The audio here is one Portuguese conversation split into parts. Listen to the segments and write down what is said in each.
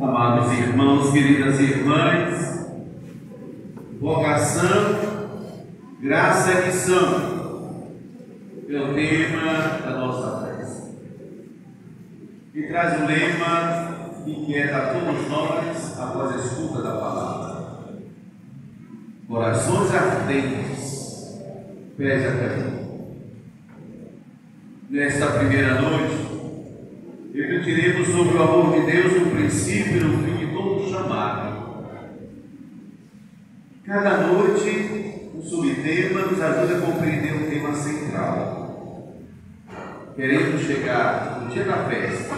Amados irmãos, queridas irmãs, vocação, graça e missão é o tema da nossa festa. E traz o lema que inquieta a todos nós após a escuta da palavra. Corações ardentes, pés a caminho. Nesta primeira noite, refletiremos sobre o amor de Deus no princípio e no fim de todo chamado. Cada noite, um subtema nos ajuda a compreender o tema central. Queremos chegar no dia da festa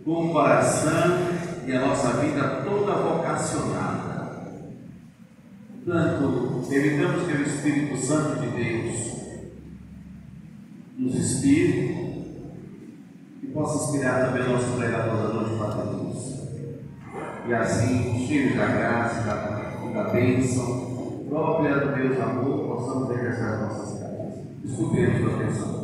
com o coração e a nossa vida toda vocacionada. Portanto, evitamos que o Espírito Santo de Deus nos inspire e possa inspirar também o nosso pregador da noite, Padre Lúcio. E assim, cheios da graça e da bênção própria do Deus amor, possamos exercer as nossas casas. Escutemos com atenção.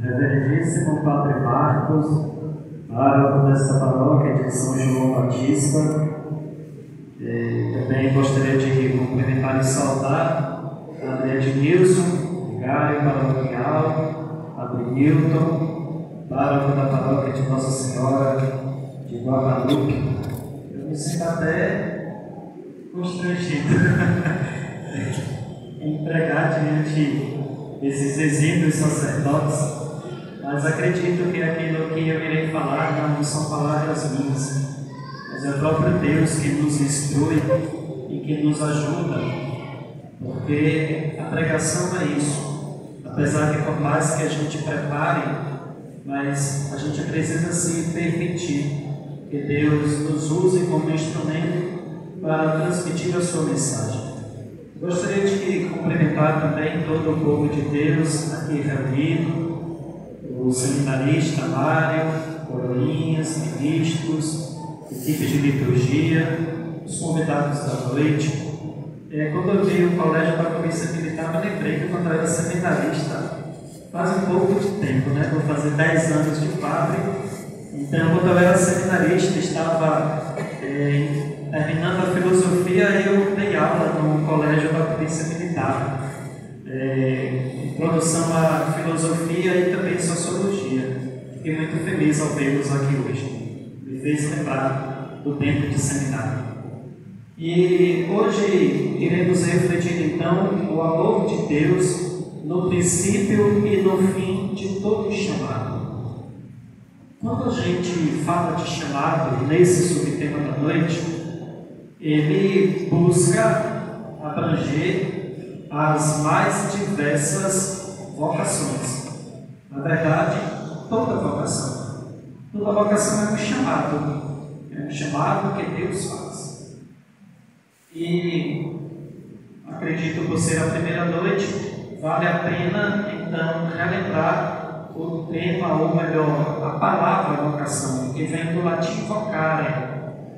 Reverendíssimo Padre Marcos, pároco desta paróquia de São João Batista, também gostaria de cumprimentar e saudar Padre Edmilson, vigário paroquial, Padre Newton, pároco da paróquia de Nossa Senhora de Guadalupe. Eu me sinto até constrangido em pregar diante desses exímios sacerdotes, mas acredito que aquilo que eu irei falar não são palavras minhas, mas é o próprio Deus que nos instrui e que nos ajuda, porque a pregação é isso. Apesar de por mais que a gente prepare, mas a gente precisa se permitir que Deus nos use como instrumento para transmitir a sua mensagem. Gostaria de cumprimentar também todo o povo de Deus aqui reunido, o seminarista Mário, coroinhas, ministros, equipe de liturgia, os convidados da noite, Quando eu vi o colégio da Polícia Militar, me lembrei que quando eu era seminarista, faz um pouco de tempo, né? Vou fazer 10 anos de padre. Então, quando eu era seminarista, estava terminando a filosofia e eu dei aula no colégio da Polícia Militar. Introdução à filosofia e também sociologia. Fiquei muito feliz ao vê-los aqui hoje. Me fez lembrar do tempo de seminário. E hoje iremos refletir então o amor de Deus no princípio e no fim de todo chamado. Quando a gente fala de chamado nesse subtema da noite, ele busca abranger as mais diversas vocações. Na verdade, toda vocação. Toda vocação é um chamado. É um chamado que Deus faz. E acredito por ser a primeira noite, vale a pena então relembrar o tema, ou melhor, a palavra vocação, que vem do latim vocare,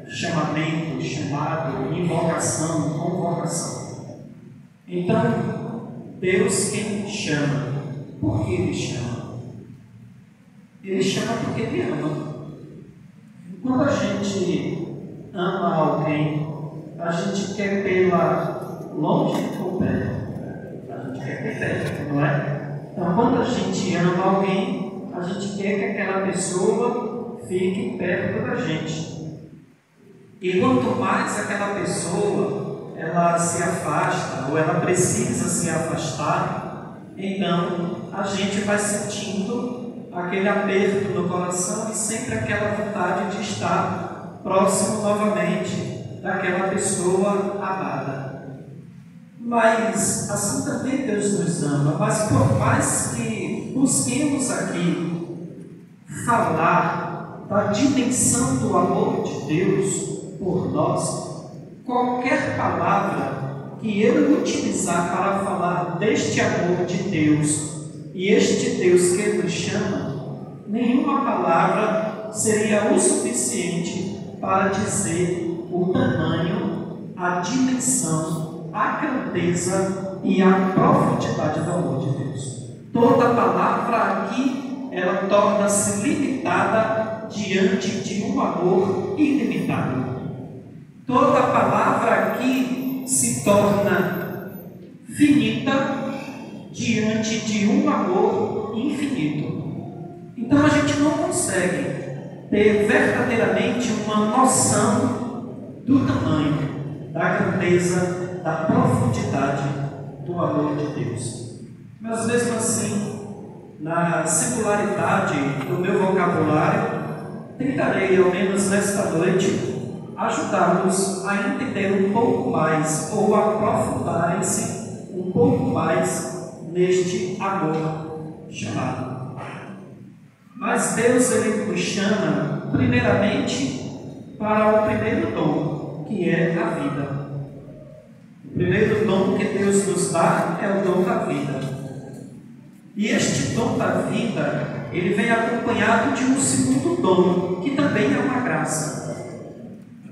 chamamento, chamado, invocação, convocação. Então, Deus quem chama. Por que Ele chama? Ele chama porque Ele ama. Quando a gente ama alguém, a gente quer tê-la longe ou perto? A gente quer ter perto, não é? Então, quando a gente ama alguém, a gente quer que aquela pessoa fique perto da gente. E quanto mais aquela pessoa ela se afasta, ou ela precisa se afastar, então a gente vai sentindo aquele aperto no coração e sempre aquela vontade de estar próximo novamente daquela pessoa amada. Mas assim também Deus nos ama. Mas por mais que busquemos aqui falar da dimensão do amor de Deus por nós, qualquer palavra que eu utilizar para falar deste amor de Deus e este Deus que nos chama, nenhuma palavra seria o suficiente para dizer o tamanho, a dimensão, a grandeza e a profundidade do amor de Deus. Toda palavra aqui, ela torna-se limitada diante de um amor ilimitado. Toda palavra aqui se torna finita diante de um amor infinito. Então a gente não consegue ter verdadeiramente uma noção do tamanho, da grandeza, da profundidade do amor de Deus. Mas mesmo assim, na singularidade do meu vocabulário, tentarei, ao menos nesta noite, ajudá-los a entender um pouco mais, ou aprofundarem-se um pouco mais neste amor chamado. Mas Deus, Ele nos chama, primeiramente, para o primeiro dom, que é a vida. O primeiro dom que Deus nos dá é o dom da vida. E este dom da vida, ele vem acompanhado de um segundo dom, que também é uma graça,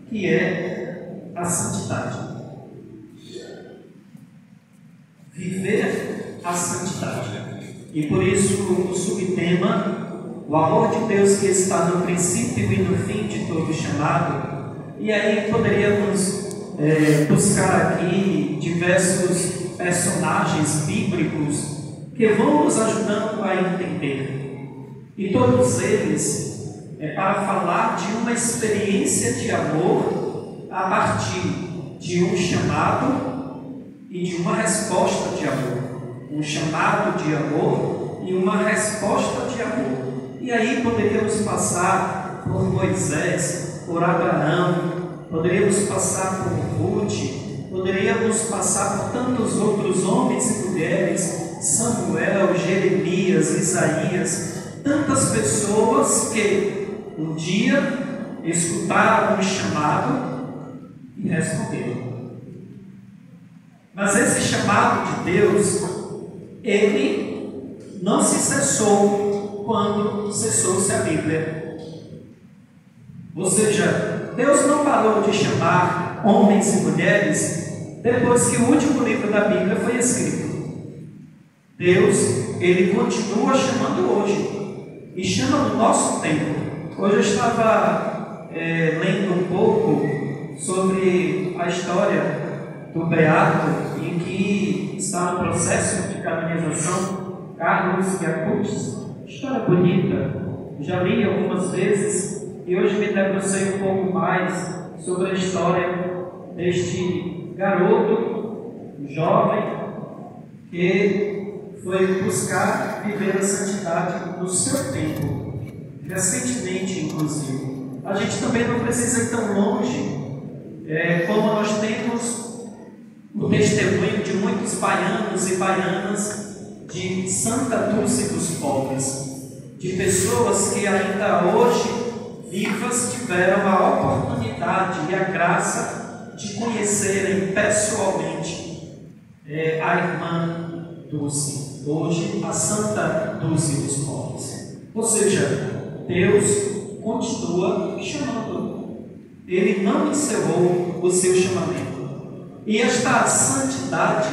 que é a santidade. Viver a santidade. E por isso o subtema, o amor de Deus que está no princípio e no fim de todo chamado. E aí poderíamos buscar aqui diversos personagens bíblicos que vão nos ajudando a entender. E todos eles para falar de uma experiência de amor a partir de um chamado e de uma resposta de amor. Um chamado de amor e uma resposta de amor. E aí poderíamos passar por Moisés, por Abraão, poderíamos passar por Ruth, poderíamos passar por tantos outros homens e mulheres, Samuel, Jeremias, Isaías, tantas pessoas que um dia escutaram um chamado e responderam. Mas esse chamado de Deus, ele não se cessou quando cessou-se a Bíblia. Ou seja, Deus não parou de chamar homens e mulheres depois que o último livro da Bíblia foi escrito. Deus, Ele continua chamando hoje, e chama no nosso tempo. Hoje eu estava lendo um pouco sobre a história do Beato, em que está no processo de canonização, Carlos Acutis. História bonita, já li algumas vezes, e hoje me debrucei um pouco mais sobre a história deste garoto, jovem, que foi buscar viver a santidade no seu tempo, recentemente inclusive. A gente também não precisa ir tão longe, como nós temos o testemunho de muitos baianos e baianas de Santa Dulce dos Pobres, de pessoas que ainda hoje vivas tiveram a oportunidade e a graça de conhecerem pessoalmente a irmã Dulce, hoje a Santa Dulce dos Pobres. Ou seja, Deus continua chamando. Ele não encerrou o seu chamamento. E esta santidade,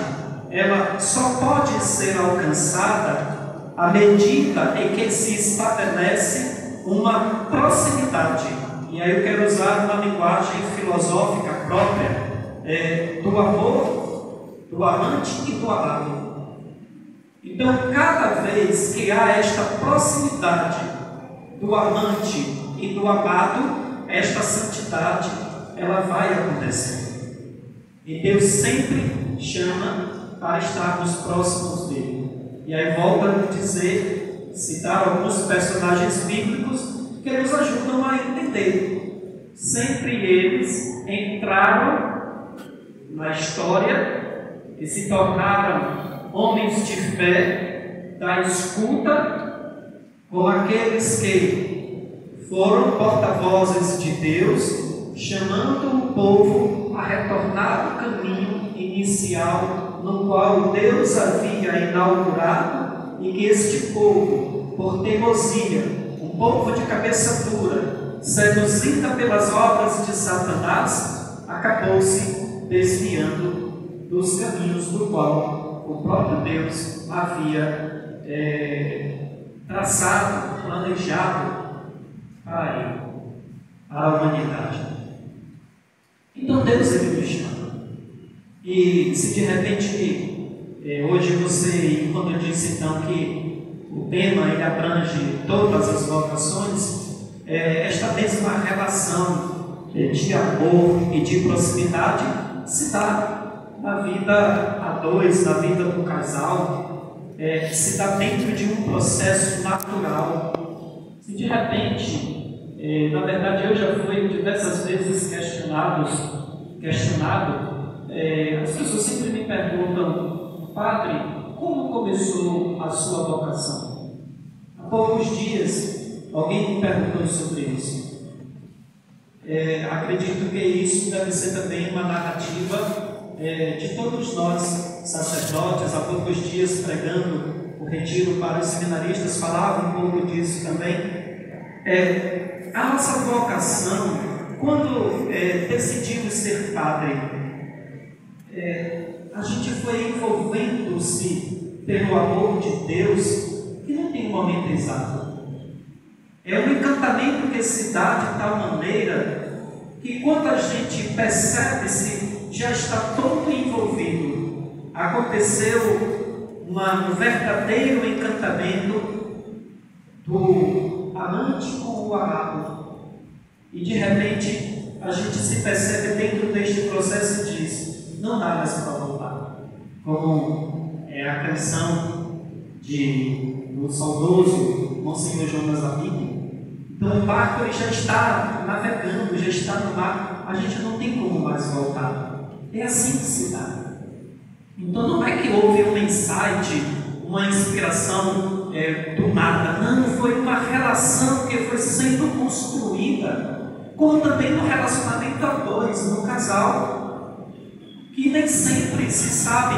ela só pode ser alcançada à medida em que se estabelece uma proximidade. E aí eu quero usar uma linguagem filosófica própria do amor, do amante e do amado. Então, cada vez que há esta proximidade do amante e do amado, esta santidade, ela vai acontecer. E Deus sempre chama para estarmos próximos dele. E aí volta a dizer, citar alguns personagens bíblicos que nos ajudam a entender. Sempre eles entraram na história e se tornaram homens de fé da escuta, com aqueles que foram porta-vozes de Deus, chamando o povo a retornar ao caminho inicial no qual Deus havia inaugurado, e que este povo, por teimosia, um povo de cabeça dura, seduzida pelas obras de Satanás, acabou se desviando dos caminhos do qual o próprio Deus havia traçado, planejado para a humanidade. Então Deus, Ele nos chama. E se de repente, hoje você, quando eu disse então que o tema ele abrange todas as vocações, esta mesma relação de amor e de proximidade se dá na vida a dois, na vida do casal, se dá dentro de um processo natural. Se de repente, na verdade eu já fui diversas vezes questionado, as pessoas sempre me perguntam: Padre, como começou a sua vocação? Há poucos dias alguém me perguntou sobre isso. Acredito que isso deve ser também uma narrativa de todos nós, sacerdotes. Há poucos dias, pregando o retiro para os seminaristas, falava um pouco disso também. A nossa vocação, quando decidimos ser padre, a gente foi envolvendo-se pelo amor de Deus, que não tem um momento exato. É um encantamento que se dá de tal maneira que quando a gente percebe-se, já está todo envolvido. Aconteceu um verdadeiro encantamento do amante com o amado. E de repente a gente se percebe dentro deste processo e diz: não dá mais para voltar. Como é a canção do saudoso Monsenhor Jonas Amigo. Então o barco ele já está navegando, já está no mar, a gente não tem como mais voltar. É assim que se dá. Então não é que houve um insight, uma inspiração do nada. Não, foi uma relação que foi sendo construída, como também no relacionamento a dois, no casal, que nem sempre se sabe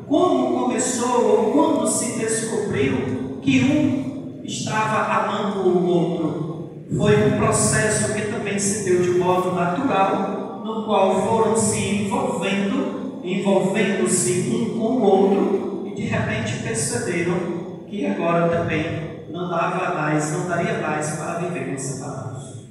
como começou ou quando se descobriu que um estava amando o outro. Foi um processo que também se deu de modo natural, no qual foram se envolvendo envolvendo-se um com o outro e de repente perceberam que agora também não daria mais para viverem separados.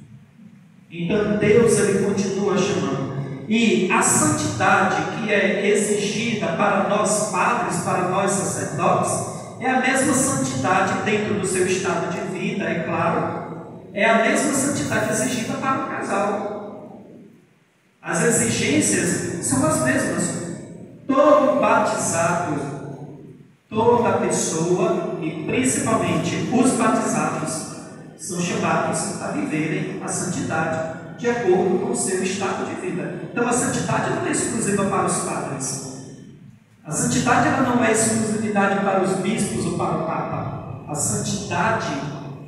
Então Deus ele continua chamando. E a santidade que é exigida para nós padres, para nós sacerdotes, é a mesma santidade dentro do seu estado de vida, é claro, é a mesma santidade exigida para o casal. As exigências são as mesmas. Todo batizado, toda pessoa, e principalmente os batizados, são chamados a viverem a santidade de acordo com o seu estado de vida. Então a santidade não é exclusiva para os padres. A santidade ela não é exclusividade para os bispos ou para o Papa. A santidade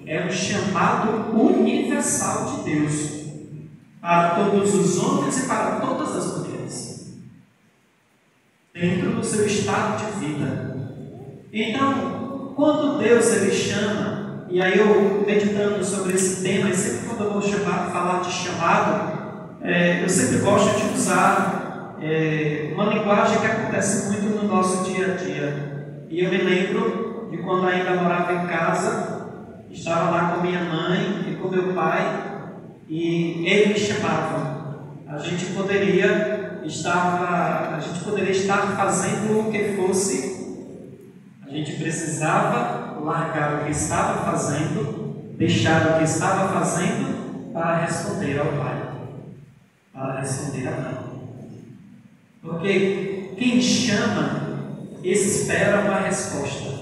é um chamado universal de Deus para todos os homens e para todas as mulheres, dentro do seu estado de vida. Então, quando Deus ele chama, e aí eu meditando sobre esse tema, e sempre quando eu vou falar de chamado, eu sempre gosto de usar uma linguagem que acontece muito no nosso dia a dia. E eu me lembro de quando ainda morava em casa, estava lá com minha mãe e com meu pai, e ele me chamava. A gente poderia estar fazendo o que fosse, a gente precisava largar o que estava fazendo, deixar o que estava fazendo para responder ao pai, para responder à mãe. Porque quem chama espera uma resposta.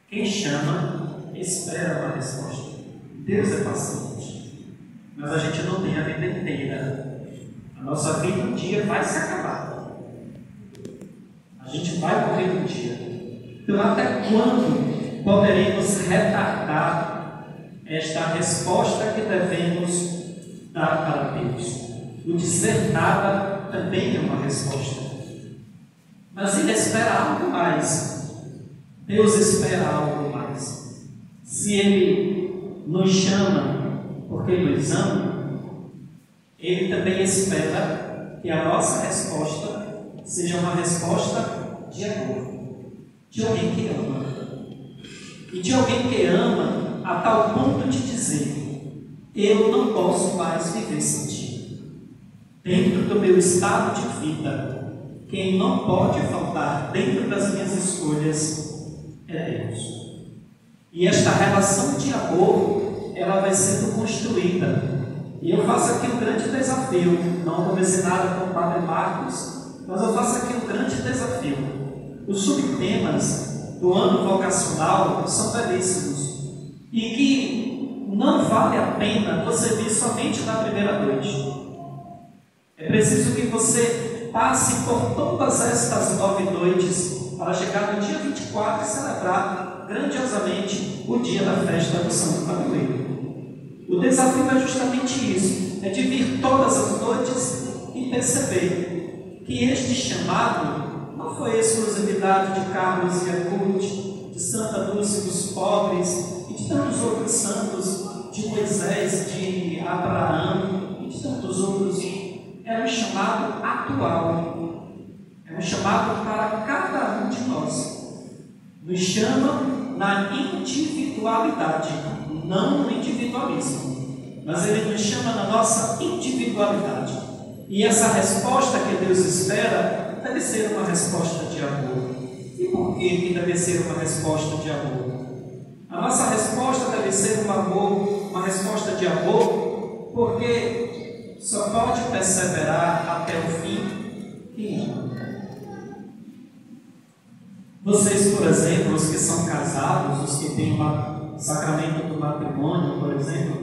Quem chama espera uma resposta. Deus é paciente, mas a gente não tem a vida inteira. A nossa vida um dia vai se acabar. A gente vai morrer um dia. Então, até quando poderemos retardar esta resposta que devemos dar para Deus? O dizer nada também é uma resposta. Mas Ele espera algo mais. Deus espera algo mais. Se Ele nos chama porque nos ama, Ele também espera que a nossa resposta seja uma resposta de amor, de alguém que ama. E de alguém que ama a tal ponto de dizer: eu não posso mais viver sem ti. Dentro do meu estado de vida, quem não pode faltar dentro das minhas escolhas é Deus. E esta relação de amor, ela vai sendo construída. E eu faço aqui um grande desafio. Não comecei nada com o Padre Marcos, mas eu faço aqui um grande desafio. Os subtemas do ano vocacional são belíssimos e que não vale a pena você vir somente na primeira noite. É preciso que você passe por todas estas 9 noites para chegar no dia 24 e celebrar grandiosamente o dia da festa do Santo Padroeiro. O desafio é justamente isso, é de vir todas as noites e perceber que este chamado não foi exclusividade de Carlos e Acut, de Santa Dulce dos pobres e de tantos outros santos, de Moisés, de Abraão e de tantos outros. É um chamado atual, é um chamado para cada um de nós. Nos chama na individualidade, não no individualismo, mas Ele nos chama na nossa individualidade. E essa resposta que Deus espera deve ser uma resposta de amor. E por que deve ser uma resposta de amor? A nossa resposta deve ser uma resposta de amor, porque só pode perseverar até o fim quem ama. Vocês, por exemplo, os que são casados, os que têm o sacramento do matrimônio, por exemplo,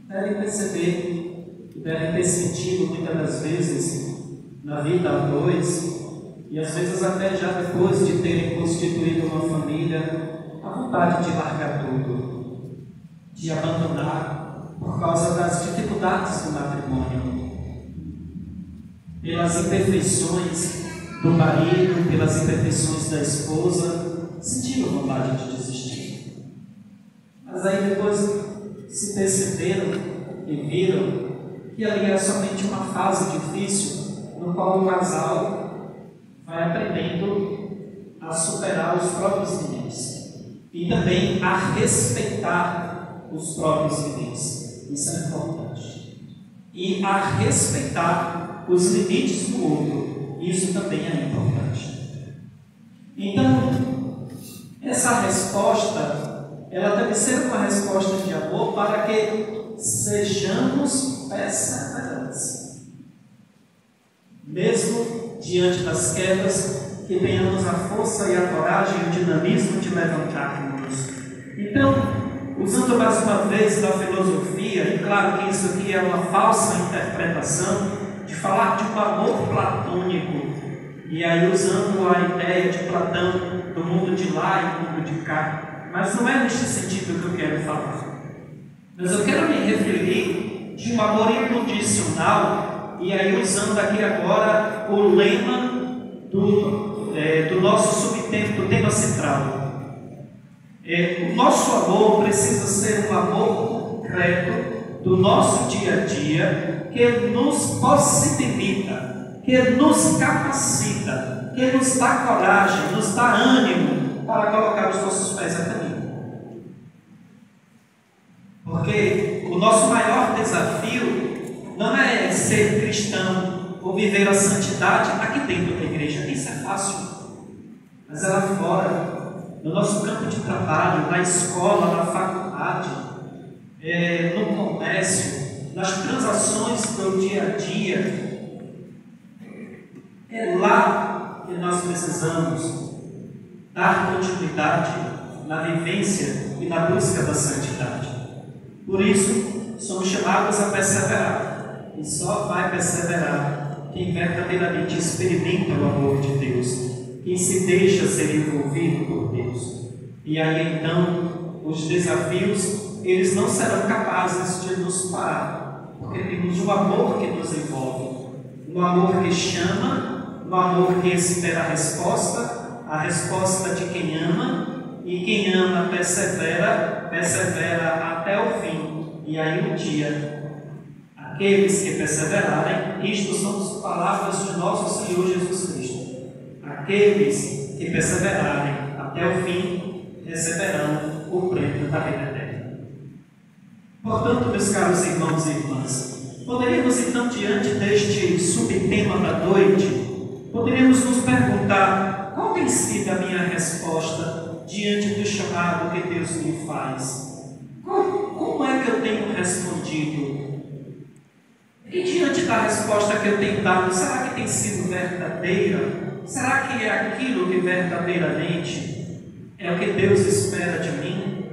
devem perceber, devem ter sentido muitas das vezes na vida a dois, e às vezes até já depois de terem constituído uma família, a vontade de largar tudo, de abandonar, por causa das dificuldades do matrimônio, pelas imperfeições do marido, pelas imperfeições da esposa, sentiram vontade de desistir. Mas aí depois se perceberam e viram que ali é somente uma fase difícil, no qual o casal vai aprendendo a superar os próprios limites e também a respeitar os próprios limites. Isso é importante. E a respeitar os limites do outro. Isso também é importante. Então, essa resposta, ela deve ser uma resposta de amor para que sejamos perseverantes. Mesmo diante das quedas, que tenhamos a força e a coragem e o dinamismo de levantarmos. Então, usando mais uma vez da filosofia, e claro que isso aqui é uma falsa interpretação, de falar de um amor platônico, e aí usando a ideia de Platão do mundo de lá e do mundo de cá, mas não é neste sentido que eu quero falar. Mas eu quero me referir de um amor incondicional, e aí usando aqui agora o lema do nosso subtema, do tema central. O nosso amor precisa ser um amor concreto do nosso dia a dia, que nos possibilita, que nos capacita, que nos dá coragem, nos dá ânimo para colocar os nossos pés a caminho. Porque o nosso maior desafio não é ser cristão ou viver a santidade aqui dentro da igreja. Isso é fácil. Mas é lá fora, no nosso campo de trabalho, na escola, na faculdade, no comércio, nas transações do dia a dia. É lá que nós precisamos dar continuidade na vivência e na busca da santidade. Por isso, somos chamados a perseverar. E só vai perseverar quem verdadeiramente experimenta o amor de Deus, quem se deixa ser envolvido por Deus. E aí então, os desafios, eles não serão capazes de nos parar, porque temos um amor que nos envolve, um amor que chama, um amor que espera a resposta de quem ama, e quem ama persevera até o fim. E aí um dia, aqueles que perseverarem, isto são as palavras de nosso Senhor Jesus Cristo, aqueles que perseverarem até o fim receberão o prêmio da vida eterna. Portanto, meus caros irmãos e irmãs, poderíamos então, diante deste subtema da noite, poderíamos nos perguntar: qual tem sido a minha resposta diante do chamado que Deus me faz? Como é que eu tenho respondido? E diante da resposta que eu tenho dado, será que tem sido verdadeira? Será que é aquilo que verdadeiramente é o que Deus espera de mim?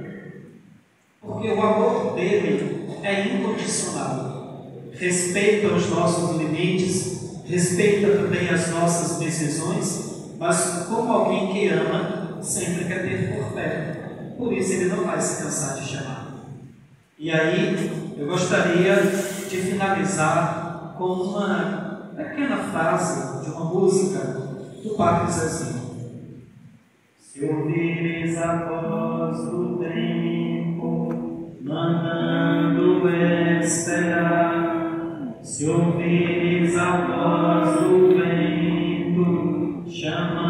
Porque o amor dele é incondicional. Respeita os nossos limites, respeita também as nossas decisões, mas como alguém que ama, sempre quer ter por perto. Por isso ele não vai se cansar de chamar. E aí, eu gostaria de finalizar com uma pequena frase de uma música do Padre Zezinho. Se ouvires a voz do tempo, mandando esperar, se ouvires a voz do vento, chama